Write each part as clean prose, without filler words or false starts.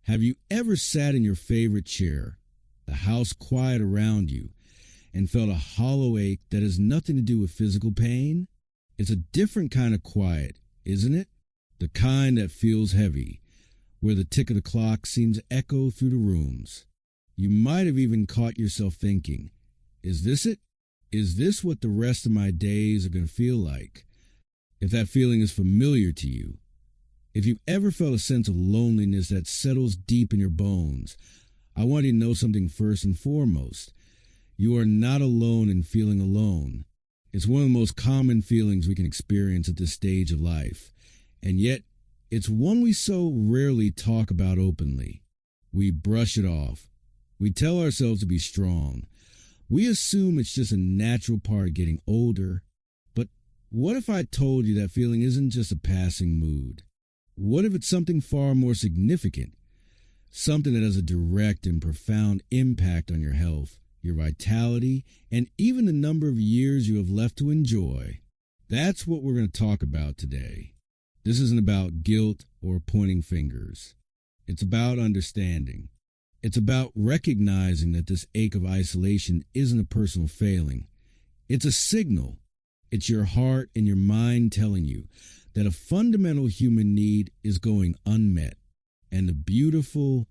Have you ever sat in your favorite chair, the house quiet around you, and felt a hollow ache that has nothing to do with physical pain? It's a different kind of quiet, isn't it? The kind that feels heavy, where the tick of the clock seems to echo through the rooms. You might have even caught yourself thinking, is this it? Is this what the rest of my days are going to feel like? If that feeling is familiar to you, if you've ever felt a sense of loneliness that settles deep in your bones, I want you to know something first and foremost. You are not alone in feeling alone. It's one of the most common feelings we can experience at this stage of life, and yet it's one we so rarely talk about openly. We brush it off. We tell ourselves to be strong. We assume it's just a natural part of getting older. But what if I told you that feeling isn't just a passing mood? What if it's something far more significant? Something that has a direct and profound impact on your health, your vitality, and even the number of years you have left to enjoy. That's what we're going to talk about today. This isn't about guilt or pointing fingers. It's about understanding. It's about recognizing that this ache of isolation isn't a personal failing. It's a signal. It's your heart and your mind telling you that a fundamental human need is going unmet. And the beautiful,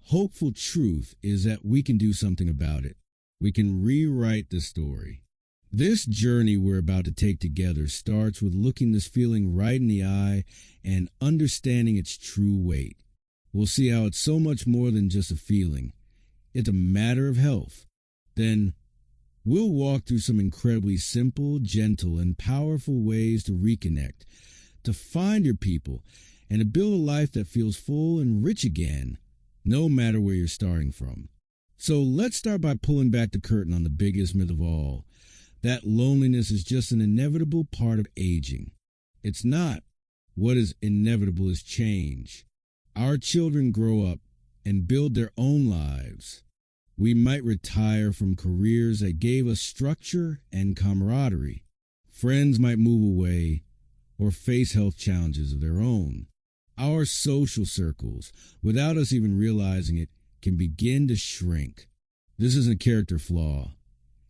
hopeful truth is that we can do something about it. We can rewrite the story. This journey we're about to take together starts with looking this feeling right in the eye and understanding its true weight. We'll see how it's so much more than just a feeling. It's a matter of health. Then we'll walk through some incredibly simple, gentle, and powerful ways to reconnect, to find your people, and to build a life that feels full and rich again, no matter where you're starting from. So let's start by pulling back the curtain on the biggest myth of all, that loneliness is just an inevitable part of aging. It's not. What is inevitable is change. Our children grow up and build their own lives. We might retire from careers that gave us structure and camaraderie. Friends might move away or face health challenges of their own. Our social circles, without us even realizing it, can begin to shrink. This isn't a character flaw.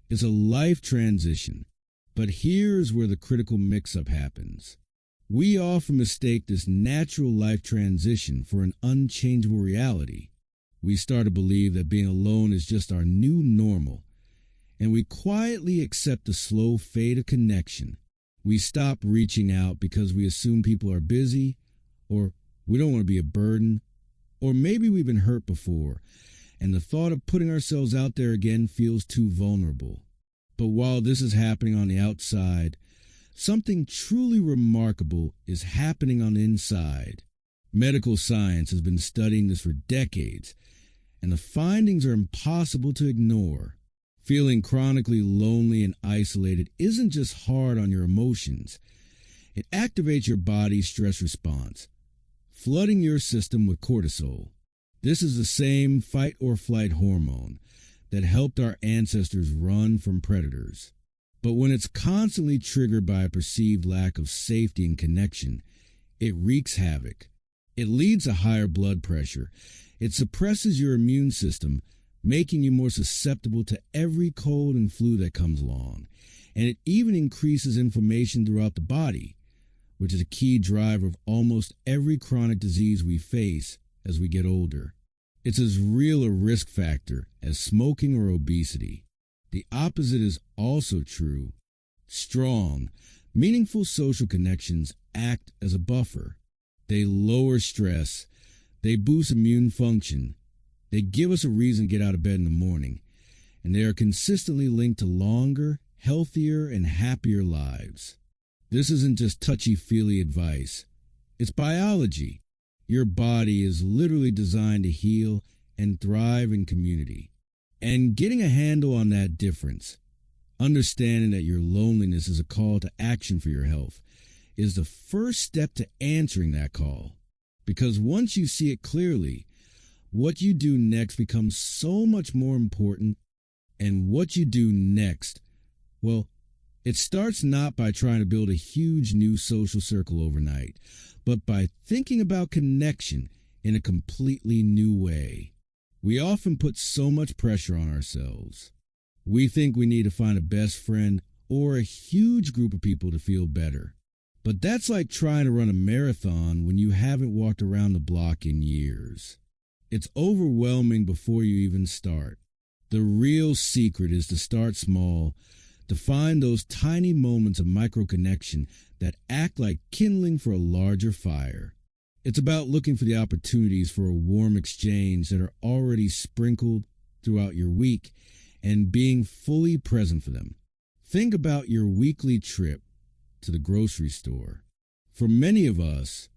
It's a life transition. But here's where the critical mix-up happens. We often mistake this natural life transition for an unchangeable reality. We start to believe that being alone is just our new normal, and we quietly accept the slow fade of connection. We stop reaching out because we assume people are busy, or we don't want to be a burden, or maybe we've been hurt before, and the thought of putting ourselves out there again feels too vulnerable. But while this is happening on the outside, something truly remarkable is happening on the inside. Medical science has been studying this for decades, and the findings are impossible to ignore. Feeling chronically lonely and isolated isn't just hard on your emotions. It activates your body's stress response, flooding your system with cortisol. This is the same fight or flight hormone that helped our ancestors run from predators. But when it's constantly triggered by a perceived lack of safety and connection, it wreaks havoc. It leads to higher blood pressure. It suppresses your immune system, making you more susceptible to every cold and flu that comes along. And it even increases inflammation throughout the body, which is a key driver of almost every chronic disease we face as we get older. It's as real a risk factor as smoking or obesity. The opposite is also true. Strong, meaningful social connections act as a buffer. They lower stress. They boost immune function. They give us a reason to get out of bed in the morning. And they are consistently linked to longer, healthier, and happier lives. This isn't just touchy-feely advice. It's biology. Your body is literally designed to heal and thrive in community. And getting a handle on that difference, understanding that your loneliness is a call to action for your health, is the first step to answering that call. Because once you see it clearly, what you do next becomes so much more important. And what you do next, well, it starts not by trying to build a huge new social circle overnight, but by thinking about connection in a completely new way. We often put so much pressure on ourselves. We think we need to find a best friend or a huge group of people to feel better. But that's like trying to run a marathon when you haven't walked around the block in years. It's overwhelming before you even start. The real secret is to start small, to find those tiny moments of micro-connection that act like kindling for a larger fire. It's about looking for the opportunities for a warm exchange that are already sprinkled throughout your week and being fully present for them. Think about your weekly trip to the grocery store. For many of us,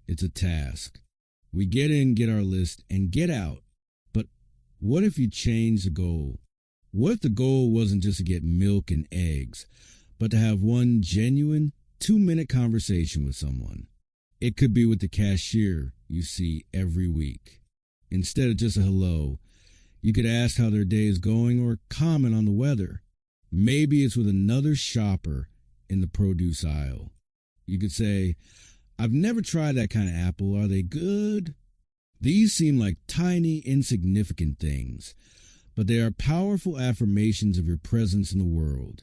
it's a task. We get in, get our list, and get out. But what if you change the goal? What if the goal wasn't just to get milk and eggs, but to have one genuine 2-minute conversation with someone? It could be with the cashier you see every week. Instead of just a hello, you could ask how their day is going or comment on the weather. Maybe it's with another shopper in the produce aisle. You could say, "I've never tried that kind of apple. Are they good?" These seem like tiny, insignificant things, but they are powerful affirmations of your presence in the world.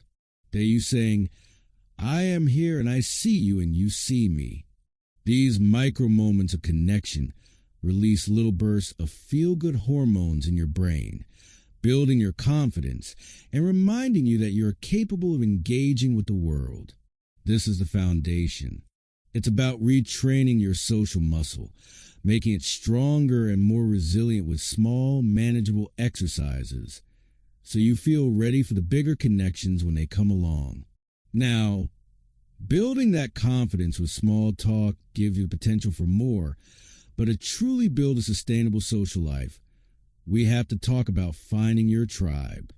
They're you saying, "I am here and I see you and you see me." These micro moments of connection release little bursts of feel-good hormones in your brain, building your confidence and reminding you that you are capable of engaging with the world. This is the foundation. It's about retraining your social muscle, making it stronger and more resilient with small, manageable exercises, so you feel ready for the bigger connections when they come along. Now, building that confidence with small talk gives you the potential for more, but to truly build a sustainable social life, we have to talk about finding your tribe.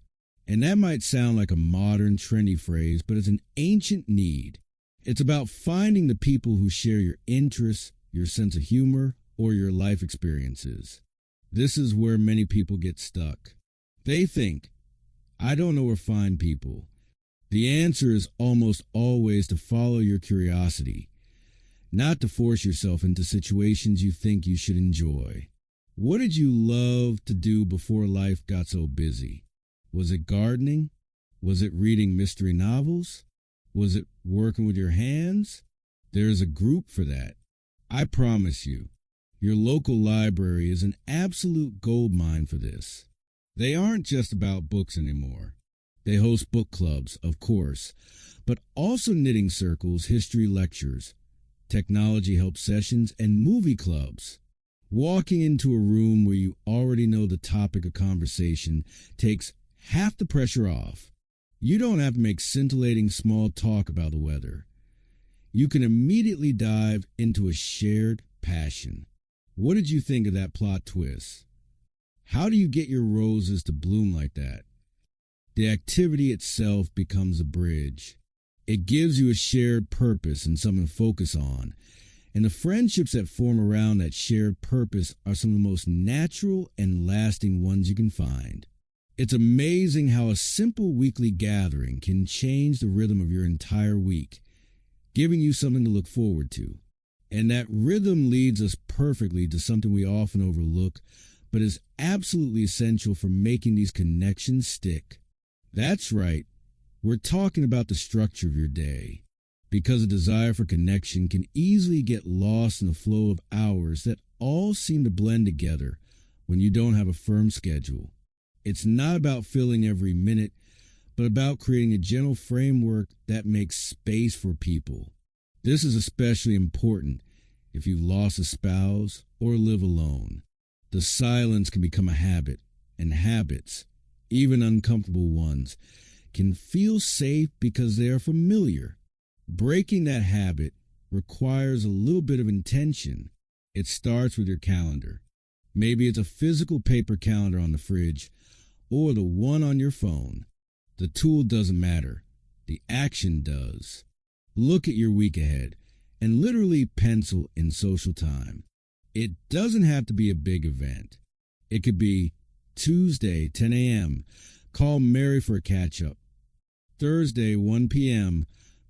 And that might sound like a modern, trendy phrase, but it's an ancient need. It's about finding the people who share your interests, your sense of humor, or your life experiences. This is where many people get stuck. They think, "I don't know where to find people." The answer is almost always to follow your curiosity, not to force yourself into situations you think you should enjoy. What did you love to do before life got so busy? Was it gardening? Was it reading mystery novels? Was it working with your hands? There's a group for that. I promise you, your local library is an absolute goldmine for this. They aren't just about books anymore. They host book clubs, of course, but also knitting circles, history lectures, technology help sessions, and movie clubs. Walking into a room where you already know the topic of conversation takes half the pressure off. You don't have to make scintillating small talk about the weather. You can immediately dive into a shared passion. What did you think of that plot twist? How do you get your roses to bloom like that? The activity itself becomes a bridge. It gives you a shared purpose and something to focus on. And the friendships that form around that shared purpose are some of the most natural and lasting ones you can find. It's amazing how a simple weekly gathering can change the rhythm of your entire week, giving you something to look forward to. And that rhythm leads us perfectly to something we often overlook, but is absolutely essential for making these connections stick. That's right, we're talking about the structure of your day, because a desire for connection can easily get lost in the flow of hours that all seem to blend together when you don't have a firm schedule. It's not about filling every minute, but about creating a gentle framework that makes space for people. This is especially important if you've lost a spouse or live alone. The silence can become a habit, and habits, even uncomfortable ones, can feel safe because they are familiar. Breaking that habit requires a little bit of intention. It starts with your calendar. Maybe it's a physical paper calendar on the fridge or the one on your phone. The tool doesn't matter. The action does. Look at your week ahead and literally pencil in social time. It doesn't have to be a big event. It could be Tuesday, 10 a.m., call Mary for a catch-up. Thursday, 1 p.m.,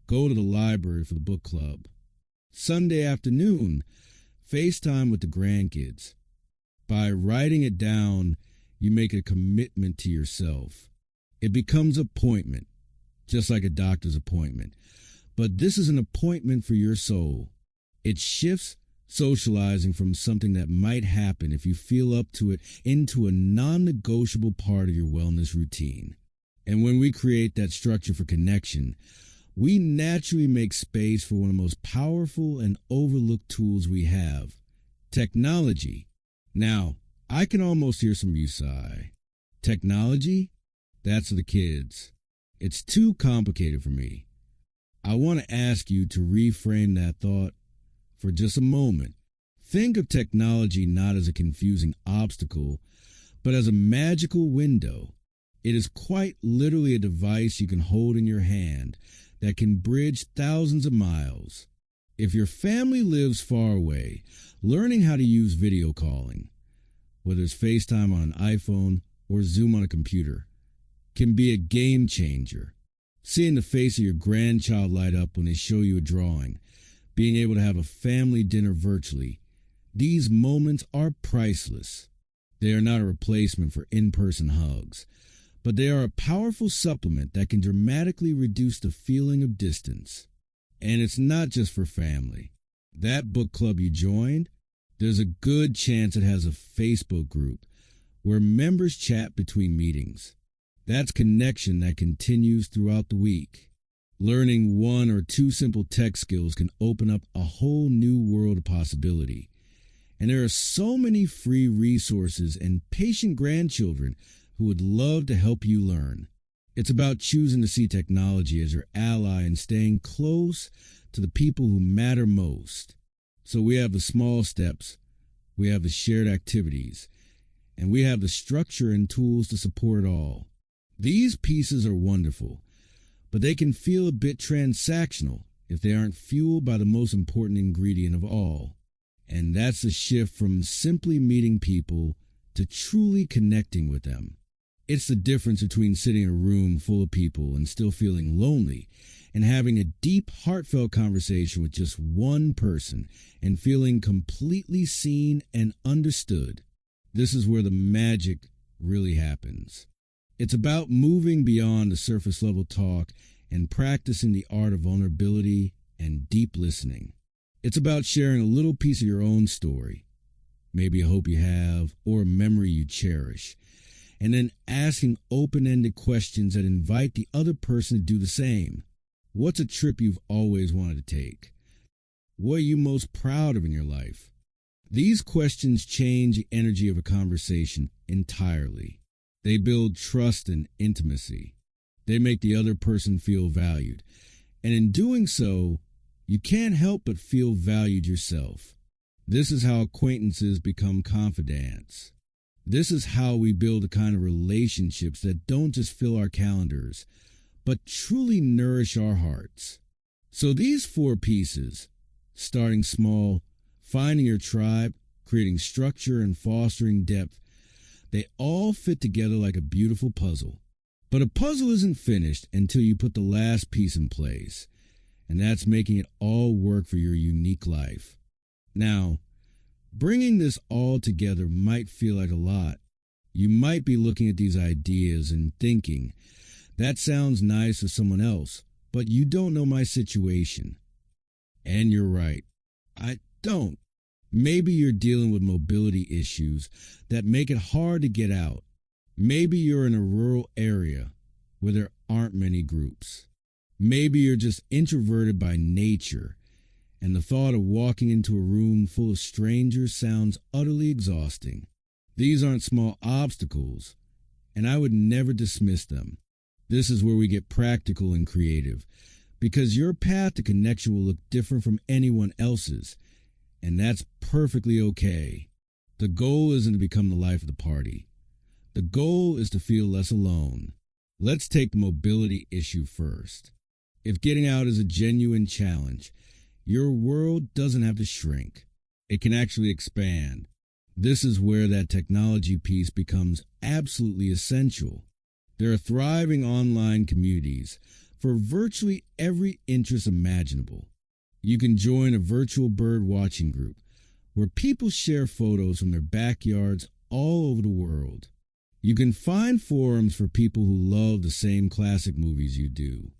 go to the library for the book club. Sunday afternoon, FaceTime with the grandkids. By writing it down, you make a commitment to yourself. It becomes an appointment, just like a doctor's appointment. But this is an appointment for your soul. It shifts socializing from something that might happen if you feel up to it into a non-negotiable part of your wellness routine. And when we create that structure for connection, we naturally make space for one of the most powerful and overlooked tools we have, technology. Now, I can almost hear some of you sigh. Technology? That's for the kids. It's too complicated for me. I want to ask you to reframe that thought for just a moment. Think of technology not as a confusing obstacle, but as a magical window. It is quite literally a device you can hold in your hand that can bridge thousands of miles. If your family lives far away, learning how to use video calling, whether it's FaceTime on an iPhone or Zoom on a computer, can be a game changer. Seeing the face of your grandchild light up when they show you a drawing, being able to have a family dinner virtually, these moments are priceless. They are not a replacement for in-person hugs, but they are a powerful supplement that can dramatically reduce the feeling of distance. And it's not just for family. That book club you joined, there's a good chance it has a Facebook group where members chat between meetings. That's connection that continues throughout the week. Learning one or two simple tech skills can open up a whole new world of possibility. And there are so many free resources and patient grandchildren who would love to help you learn. It's about choosing to see technology as your ally and staying close to the people who matter most. So we have the small steps, we have the shared activities, and we have the structure and tools to support it all. These pieces are wonderful, but they can feel a bit transactional if they aren't fueled by the most important ingredient of all. And that's the shift from simply meeting people to truly connecting with them. It's the difference between sitting in a room full of people and still feeling lonely and having a deep, heartfelt conversation with just one person and feeling completely seen and understood. This is where the magic really happens. It's about moving beyond the surface level talk and practicing the art of vulnerability and deep listening. It's about sharing a little piece of your own story, maybe a hope you have or a memory you cherish, and then asking open-ended questions that invite the other person to do the same. What's a trip you've always wanted to take? What are you most proud of in your life? These questions change the energy of a conversation entirely. They build trust and intimacy. They make the other person feel valued. And in doing so, you can't help but feel valued yourself. This is how acquaintances become confidants. This is how we build the kind of relationships that don't just fill our calendars, but truly nourish our hearts. So these 4 pieces, starting small, finding your tribe, creating structure, and fostering depth, they all fit together like a beautiful puzzle. But a puzzle isn't finished until you put the last piece in place, and that's making it all work for your unique life. Now, bringing this all together might feel like a lot. You might be looking at these ideas and thinking, that sounds nice to someone else, but you don't know my situation. And you're right. I don't. Maybe you're dealing with mobility issues that make it hard to get out. Maybe you're in a rural area where there aren't many groups. Maybe you're just introverted by nature, and the thought of walking into a room full of strangers sounds utterly exhausting. These aren't small obstacles, and I would never dismiss them. This is where we get practical and creative, because your path to connection will look different from anyone else's, and that's perfectly okay. The goal isn't to become the life of the party. The goal is to feel less alone. Let's take the mobility issue first. If getting out is a genuine challenge, your world doesn't have to shrink. It can actually expand. This is where that technology piece becomes absolutely essential. There are thriving online communities for virtually every interest imaginable. You can join a virtual bird watching group where people share photos from their backyards all over the world. You can find forums for people who love the same classic movies you do.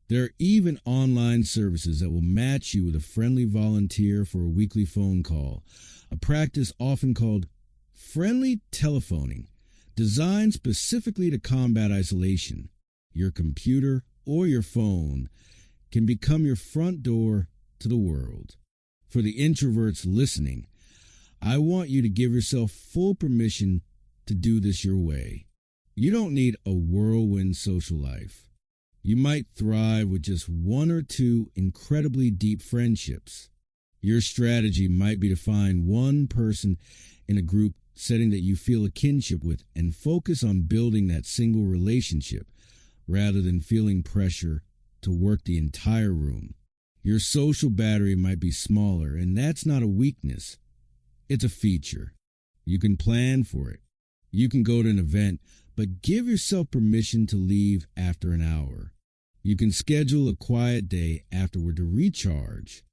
There are even online services that will match you with a friendly volunteer for a weekly phone call, a practice often called friendly telephoning, designed specifically to combat isolation. Your computer or your phone can become your front door to the world. For the introverts listening, I want you to give yourself full permission to do this your way. You don't need a whirlwind social life. You might thrive with just one or two incredibly deep friendships. Your strategy might be to find one person in a group setting that you feel a kinship with and focus on building that single relationship rather than feeling pressure to work the entire room. Your social battery might be smaller, and that's not a weakness. It's a feature. You can plan for it. You can go to an event, but give yourself permission to leave after an hour. You can schedule a quiet day afterward to recharge.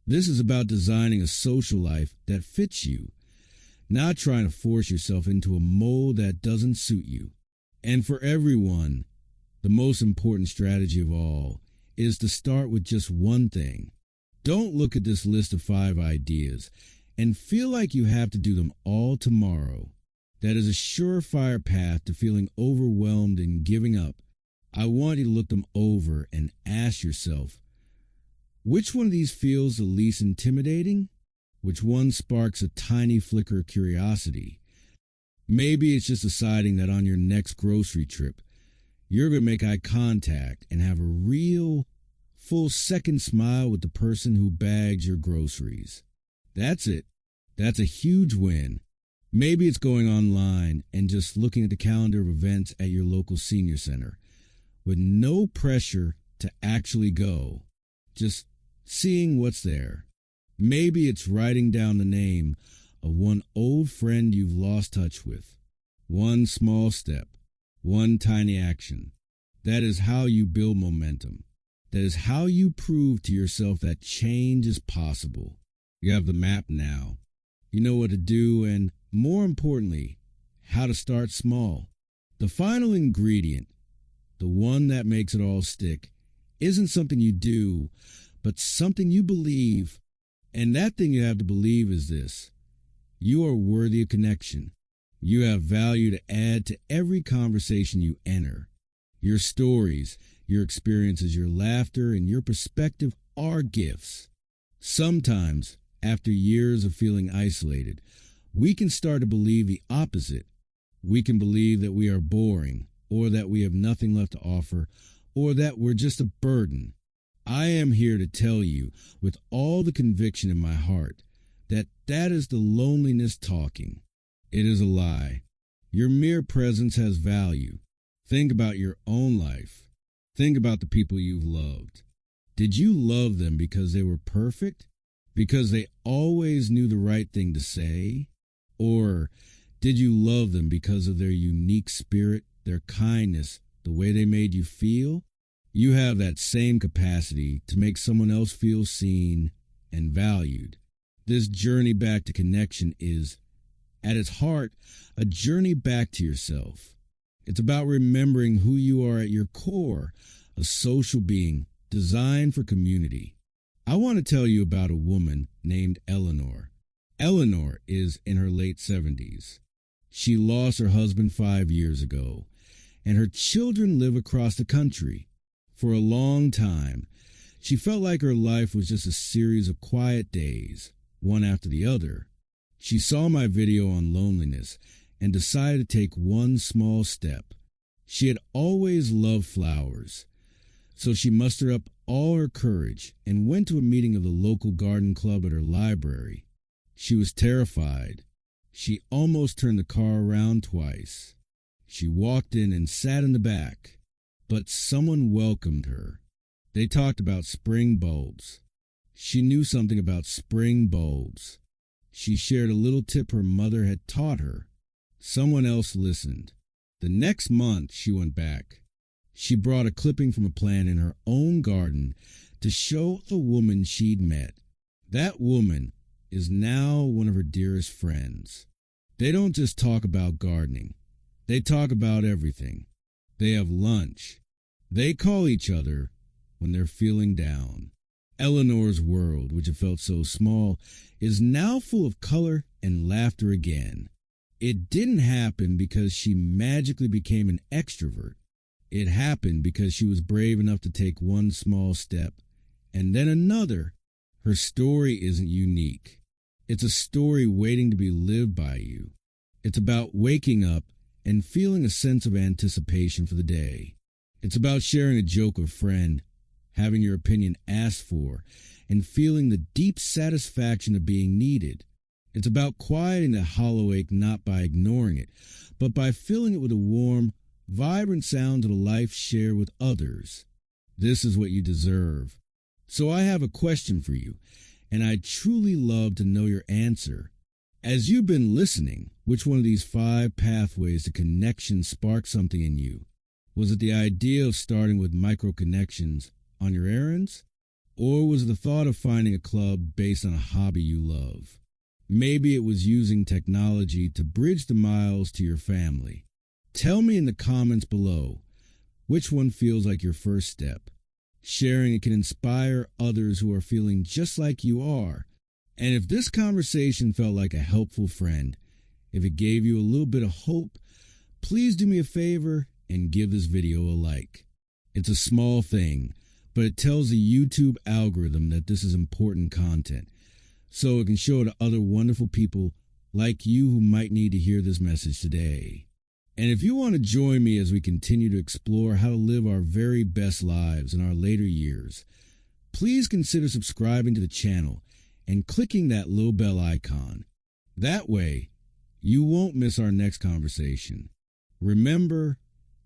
This is about designing a social life that fits you, not trying to force yourself into a mold that doesn't suit you. And for everyone, the most important strategy of all is to start with just one thing. Don't look at this list of 5 ideas and feel like you have to do them all tomorrow. That is a surefire path to feeling overwhelmed and giving up. I want you to look them over and ask yourself, which one of these feels the least intimidating? Which one sparks a tiny flicker of curiosity? Maybe it's just deciding that on your next grocery trip, you're going to make eye contact and have a real, full second smile with the person who bags your groceries. That's it. That's a huge win. Maybe it's going online and just looking at the calendar of events at your local senior center with no pressure to actually go, just seeing what's there. Maybe it's writing down the name of one old friend you've lost touch with. One small step, one tiny action. That is how you build momentum. That is how you prove to yourself that change is possible. You have the map now. You know what to do, and more importantly, how to start small. The final ingredient, the one that makes it all stick, isn't something you do, but something you believe. And that thing you have to believe is this: you are worthy of connection. You have value to add to every conversation you enter. Your stories, your experiences, your laughter, and your perspective are gifts. Sometimes, after years of feeling isolated, we can start to believe the opposite. We can believe that we are boring, or that we have nothing left to offer, or that we're just a burden. I am here to tell you, with all the conviction in my heart, that that is the loneliness talking. It is a lie. Your mere presence has value. Think about your own life. Think about the people you've loved. Did you love them because they were perfect? Because they always knew the right thing to say? Or did you love them because of their unique spirit, their kindness, the way they made you feel? You have that same capacity to make someone else feel seen and valued. This journey back to connection is, at its heart, a journey back to yourself. It's about remembering who you are at your core, a social being designed for community. I want to tell you about a woman named Eleanor. Eleanor is in her late 70s. She lost her husband 5 years ago, and her children live across the country. For a long time, she felt like her life was just a series of quiet days, one after the other. She saw my video on loneliness and decided to take one small step. She had always loved flowers, so she mustered up all her courage and went to a meeting of the local garden club at her library. She was terrified. She almost turned the car around twice. She walked in and sat in the back, but someone welcomed her. They talked about spring bulbs. She knew something about spring bulbs. She shared a little tip her mother had taught her. Someone else listened. The next month, she went back. She brought a clipping from a plant in her own garden to show the woman she'd met. That woman is now one of her dearest friends. They don't just talk about gardening. They talk about everything. They have lunch. They call each other when they're feeling down. Eleanor's world, which had felt so small, is now full of color and laughter again. It didn't happen because she magically became an extrovert. It happened because she was brave enough to take one small step, and then another. Her story isn't unique. It's a story waiting to be lived by you. It's about waking up and feeling a sense of anticipation for the day. It's about sharing a joke with a friend, having your opinion asked for, and feeling the deep satisfaction of being needed. It's about quieting the hollow ache not by ignoring it, but by filling it with the warm, vibrant sounds of the life shared with others. This is what you deserve. So I have a question for you, and I'd truly love to know your answer. As you've been listening, which one of these 5 pathways to connection sparked something in you? Was it the idea of starting with micro connections on your errands? Or was it the thought of finding a club based on a hobby you love? Maybe it was using technology to bridge the miles to your family. Tell me in the comments below, which one feels like your first step? Sharing it can inspire others who are feeling just like you are. And if this conversation felt like a helpful friend, if it gave you a little bit of hope, please do me a favor and give this video a like. It's a small thing, but it tells the YouTube algorithm that this is important content, so it can show it to other wonderful people like you who might need to hear this message today. And if you want to join me as we continue to explore how to live our very best lives in our later years, please consider subscribing to the channel and clicking that little bell icon. That way, you won't miss our next conversation. Remember,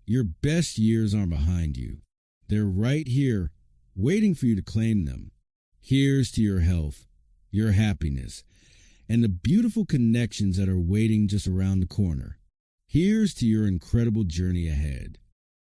your best years aren't behind you. They're right here, waiting for you to claim them. Here's to your health, your happiness, and the beautiful connections that are waiting just around the corner. Here's to your incredible journey ahead.